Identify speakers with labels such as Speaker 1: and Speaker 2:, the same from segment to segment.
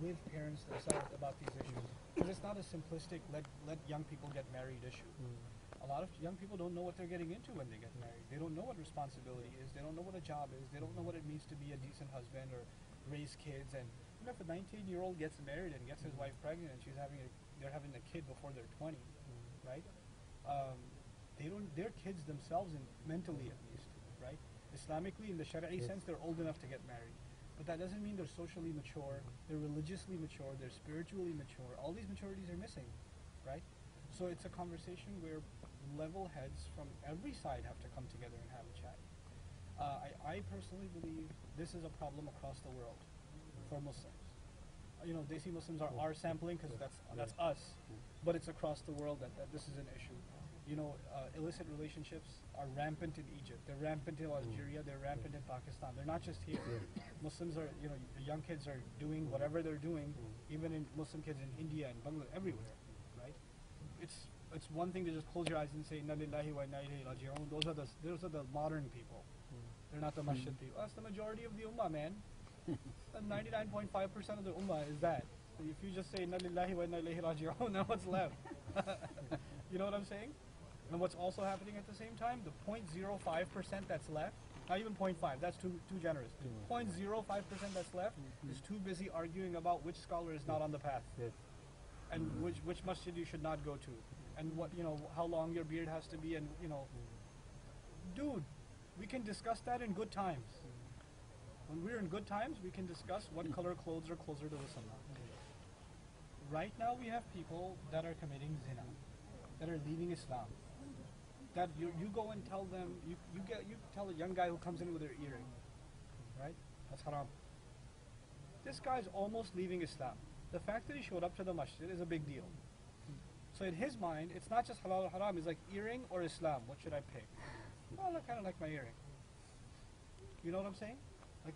Speaker 1: with parents themselves about these issues. Because it's not a simplistic let young people get married issue. A lot of young people don't know what they're getting into when they get married. They don't know what responsibility is. They don't know what a job is. They don't know what it means to be a decent husband or raise kids. And if a 19-year-old gets married and gets his wife pregnant and they're having a kid before they're 20, right? They're kids themselves, mentally at least, right? Islamically, in the Shari'i sense, they're old enough to get married. But that doesn't mean they're socially mature, they're religiously mature, they're spiritually mature. All these maturities are missing, right? So it's a conversation where level heads from every side have to come together and have a chat. I personally believe this is a problem across the world for Muslims. Desi Muslims are sampling because that's us, but it's across the world that this is an issue. Illicit relationships are rampant in Egypt. They're rampant in Algeria. They're rampant in Pakistan. They're not just here. Muslims are, the young kids are doing whatever they're doing, even in Muslim kids in India and Bangladesh, everywhere, right? It's one thing to just close your eyes and say, Inna lillahi wa inna ilayhi raji'un. Those are the modern people. They're not the Masjid people. That's the majority of the Ummah, man. 99.5% of the Ummah is that. So if you just say, Inna lillahi wa inna ilayhi raji'un, then what's left? You know what I'm saying? And what's also happening at the same time, the 0.05% that's left, not even 0.5, that's too generous. 0.05% that's left is too busy arguing about which scholar is not on the path, and which masjid you should not go to, and what how long your beard has to be, and dude, we can discuss that in good times. When we're in good times, we can discuss what color clothes are closer to the sunnah. Right now, we have people that are committing zina, that are leaving Islam. That you go and tell them, you tell a young guy who comes in with their earring, right? That's haram. This guy's almost leaving Islam. The fact that he showed up to the masjid is a big deal. So in his mind, it's not just halal or haram, it's like earring or Islam. What should I pick? Well, I kind of like my earring. You know what I'm saying? Like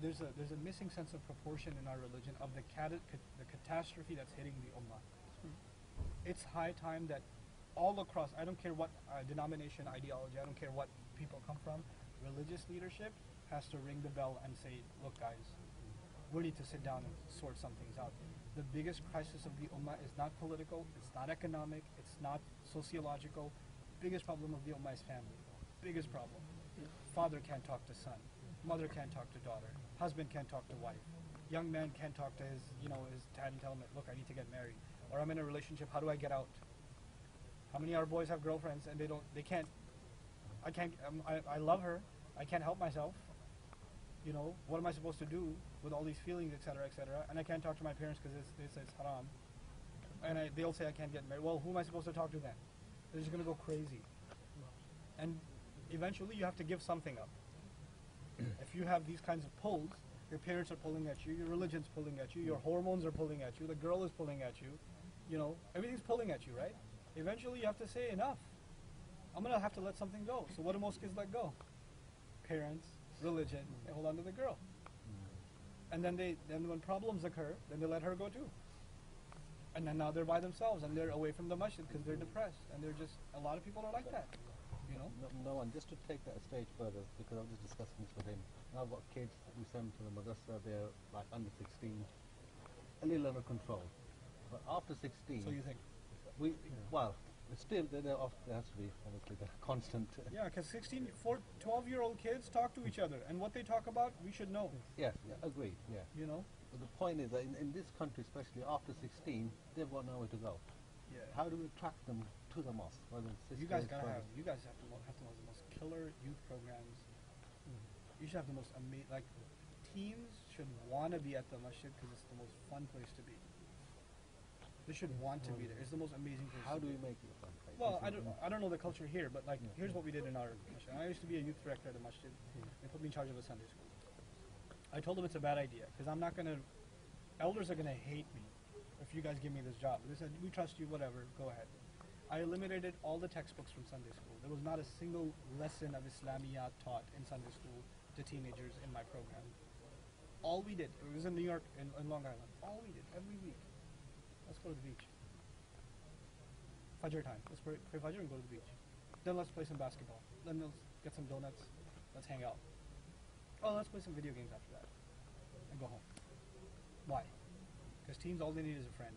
Speaker 1: there's a missing sense of proportion in our religion of the catastrophe that's hitting the ummah. It's high time that all across, I don't care what denomination, ideology, I don't care what people come from, religious leadership has to ring the bell and say, look guys, we need to sit down and sort some things out. The biggest crisis of the ummah is not political, it's not economic, it's not sociological. Biggest problem of the ummah is family. Biggest problem. Father can't talk to son. Mother can't talk to daughter. Husband can't talk to wife. Young man can't talk to his dad and tell him, look, I need to get married. Or I'm in a relationship, how do I get out? How many of our boys have girlfriends and I love her, I can't help myself. What am I supposed to do with all these feelings, etc., etc.? And I can't talk to my parents because they say it's haram. And they'll say I can't get married. Well, who am I supposed to talk to then? They're just going to go crazy. And eventually you have to give something up. If you have these kinds of pulls, your parents are pulling at you, your religion's pulling at you, your hormones are pulling at you, the girl is pulling at you, everything's pulling at you, right? Eventually you have to say enough. I'm going to have to let something go. So what do most kids let go? Parents, religion, they hold on to the girl. And then when problems occur, then they let her go too. And then now they're by themselves and they're away from the masjid because they're depressed. And a lot of people are like that.
Speaker 2: No, and just to take that a stage further, because I was just discussing this with him. Now I've got kids, we send them to the madrasa, they're like under 16, a little under control. But after 16...
Speaker 1: So you think?
Speaker 2: Well, still, there has to be, obviously, the constant...
Speaker 1: Yeah, because 12-year-old kids talk to each other, and what they talk about, we should know.
Speaker 2: Yes, agreed, yeah. But the point is that in this country, especially after 16, they've got nowhere to go.
Speaker 1: Yeah.
Speaker 2: How do we attract them to the mosque?
Speaker 1: You guys have to know the most killer youth programs. You should have the most amazing, teens should want to be at the masjid because it's the most fun place to be. They should want to be there. It's the most amazing place.
Speaker 2: How do we make it a fun place?
Speaker 1: Well, I don't know the culture here, but here's what we did in our masjid. I used to be a youth director at a masjid. They put me in charge of a Sunday school. I told them it's a bad idea because elders are gonna hate me if you guys give me this job. They said, we trust you, whatever, go ahead. I eliminated all the textbooks from Sunday school. There was not a single lesson of Islamiyat taught in Sunday school to teenagers in my program. All we did, it was in New York, in Long Island, all we did every week, let's go to the beach. Fajr time, let's pray Fajr and go to the beach. Then let's play some basketball. Then let's get some donuts, let's hang out. Oh, let's play some video games after that and go home. Why? Because teens, all they need is a friend.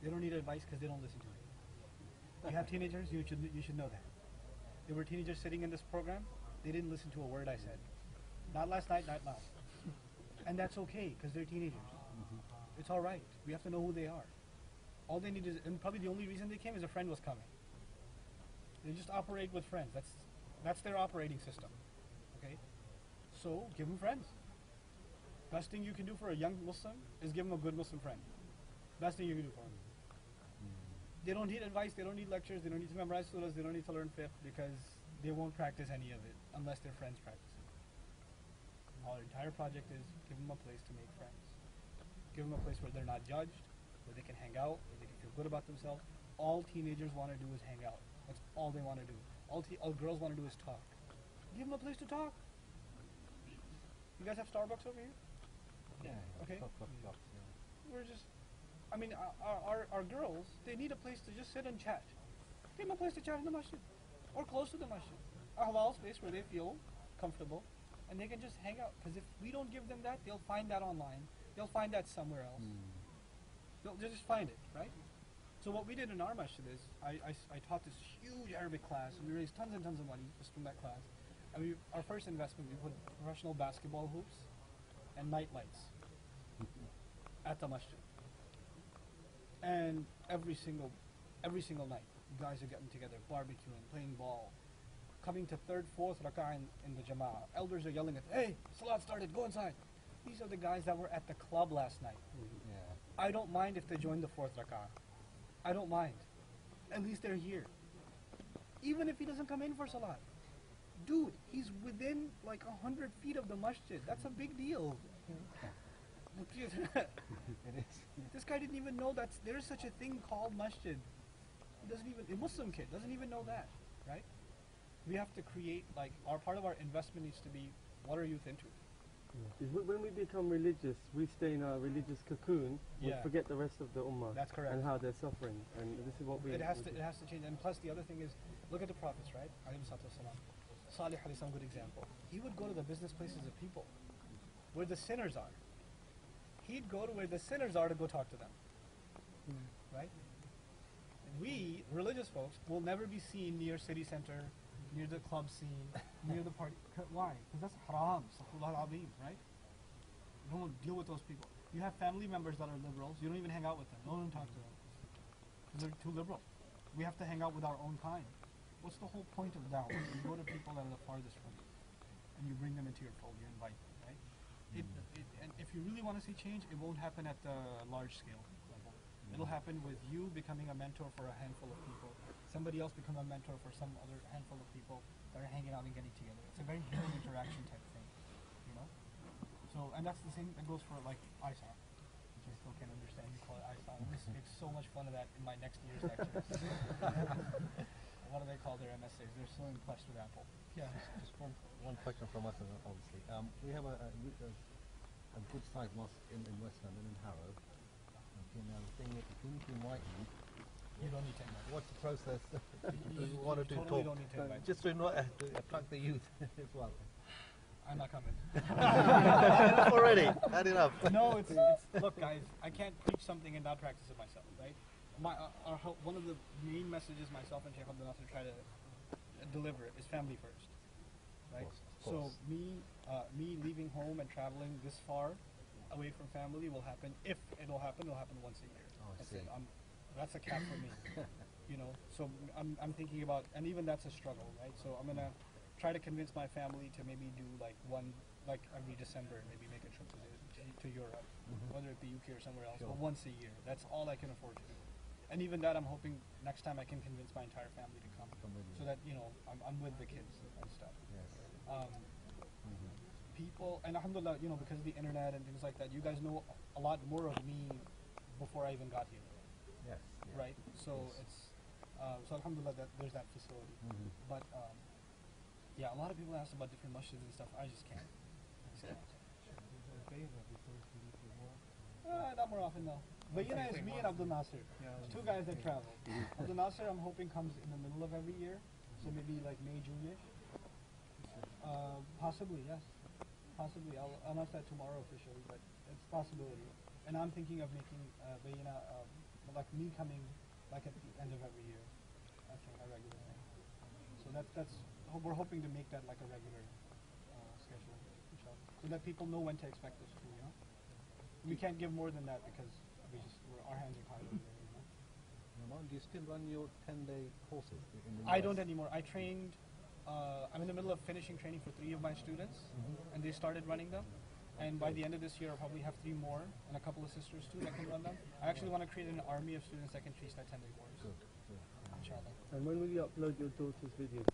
Speaker 1: They don't need advice because they don't listen to it. You have teenagers, you should know that. There were teenagers sitting in this program, they didn't listen to a word I said. Not last night, not now. And that's okay, because they're teenagers. It's all right. We have to know who they are. All they need is, and probably the only reason they came is a friend was coming. They just operate with friends. That's their operating system. Okay? So, give them friends. Best thing you can do for a young Muslim is give them a good Muslim friend. Best thing you can do for them. They don't need advice, they don't need lectures, they don't need to memorize surahs, they don't need to learn fiqh because they won't practice any of it unless their friends practice it. Our entire project is give them a place to make friends. Give them a place where they're not judged, where they can hang out, where they can feel good about themselves. All teenagers want to do is hang out. That's all they want to do. All girls want to do is talk. Give them a place to talk. You guys have Starbucks over here?
Speaker 2: Yeah.
Speaker 1: Okay.
Speaker 2: Yeah.
Speaker 1: We're just, I mean, our girls, they need a place to just sit and chat. Give them a place to chat in the masjid or close to the masjid. A halal space where they feel comfortable and they can just hang out. Because if we don't give them that, they'll find that online. They'll find that somewhere else. They'll just find it, right? So what we did in our masjid is, I taught this huge Arabic class and we raised tons and tons of money just from that class. And our first investment, we put professional basketball hoops and night lights at the masjid. And every single night, guys are getting together, barbecuing, playing ball, coming to third, fourth rak'ah in the jama'ah. Elders are yelling at, hey, salat started, go inside. These are the guys that were at the club last night. I don't mind if they join the fourth rak'ah. I don't mind. At least they're here. Even if he doesn't come in for salat. Dude, he's within like 100 feet of the masjid. That's a big deal.
Speaker 2: It is.
Speaker 1: This guy didn't even know that there's such a thing called masjid. He doesn't even, a Muslim kid doesn't even know that, right? We have to create, like, part of our investment needs to be, what are youth into?
Speaker 3: When we become religious, we stay in our religious cocoon. We
Speaker 1: Yeah.
Speaker 3: forget the rest of the ummah.
Speaker 1: That's correct.
Speaker 3: And how they're suffering. And this is what we.
Speaker 1: It has to change. And plus the other thing is, look at the prophets, right? Alayhi salatu wasalam. Salih is some good example. He would go to the business places of people, where the sinners are. He'd go to where the sinners are to go talk to them. Right? We, religious folks, will never be seen near city center, near the club scene, near the party. Why? Because that's haram, astaghfirullah al-azim, right? You don't deal with those people. You have family members that are liberals, you don't even hang out with them, don't even talk to them. They're too liberal. We have to hang out with our own kind. What's the whole point of da'wah? You go to people that are the farthest from you, and you bring them into your fold, you invite them, right? And if you really want to see change, it won't happen at the large scale level. It'll happen with you becoming a mentor for a handful of people, somebody else become a mentor for some other handful of people that are hanging out and getting together. It's a very human interaction type thing, you know? So, and that's the same that goes for like ISA, which I still can't understand. You call it ISA. I'm going to make so much fun of that in my next year's lectures. What do they call their MSAs? They're so impressed with Apple. Yeah.
Speaker 2: Just one question from us, obviously. We have a good sized mosque in West London, in Harrow. Okay, now the thing is, if we need to invite
Speaker 1: You don't need to invite.
Speaker 2: what's the process?
Speaker 1: You
Speaker 2: One or two
Speaker 1: totally
Speaker 2: talk.
Speaker 1: don't need to invite.
Speaker 2: Just to attract the youth as well.
Speaker 1: I'm not coming.
Speaker 2: Had enough already. Had enough.
Speaker 1: No, it's look, guys. I can't preach something and not practice it myself, right? One of the main messages myself and Sheikh Abdul Nasser try to deliver is family first, right?
Speaker 2: Of
Speaker 1: So
Speaker 2: course.
Speaker 1: me leaving home and traveling this far away from family will happen. If it'll happen once a year.
Speaker 2: Oh, I
Speaker 1: That's
Speaker 2: see.
Speaker 1: it. That's a cap for me. You know, so I'm thinking about, and even that's a struggle, right? So I'm gonna try to convince my family to maybe do like every December, maybe make a trip to Europe, whether it be UK or somewhere else,
Speaker 2: Sure.
Speaker 1: but once a year. That's all I can afford to do. And even that, I'm hoping next time I can convince my entire family to come,
Speaker 2: Come with you.
Speaker 1: so that I'm with the kids and stuff.
Speaker 2: Yes.
Speaker 1: People, and alhamdulillah, because of the internet and things like that, you guys know a lot more of me before I even got here.
Speaker 2: Yes.
Speaker 1: Right? So
Speaker 2: Yes.
Speaker 1: it's so alhamdulillah that there's that facility. But yeah, a lot of people ask about different masjids and stuff. I just can't. Not more often though. But is me and Abdul Nasser. It's two guys that travel. Abdul Nasser, I'm hoping, comes in the middle of every year, so maybe like May, June-ish. Possibly, yes. Possibly. I'll announce that tomorrow officially, but it's a possibility. And I'm thinking of making Bayina, like me coming like at the end of every year. I think a regular thing. So we're hoping to make that like a regular schedule, inshallah, so that people know when to expect us to. We can't give more than that because our hands are tied.
Speaker 2: Nouman, do you still run your 10-day courses in the
Speaker 1: I
Speaker 2: US?
Speaker 1: don't anymore. I trained. I'm in the middle of finishing training for 3 of my students, and they started running them. And by the end of this year, I'll probably have 3 more and a couple of sisters too that can run them. I actually want to create an army of students that can teach that 10-day course.
Speaker 2: Good.
Speaker 1: Inshallah.
Speaker 3: And when will you upload your daughter's videos?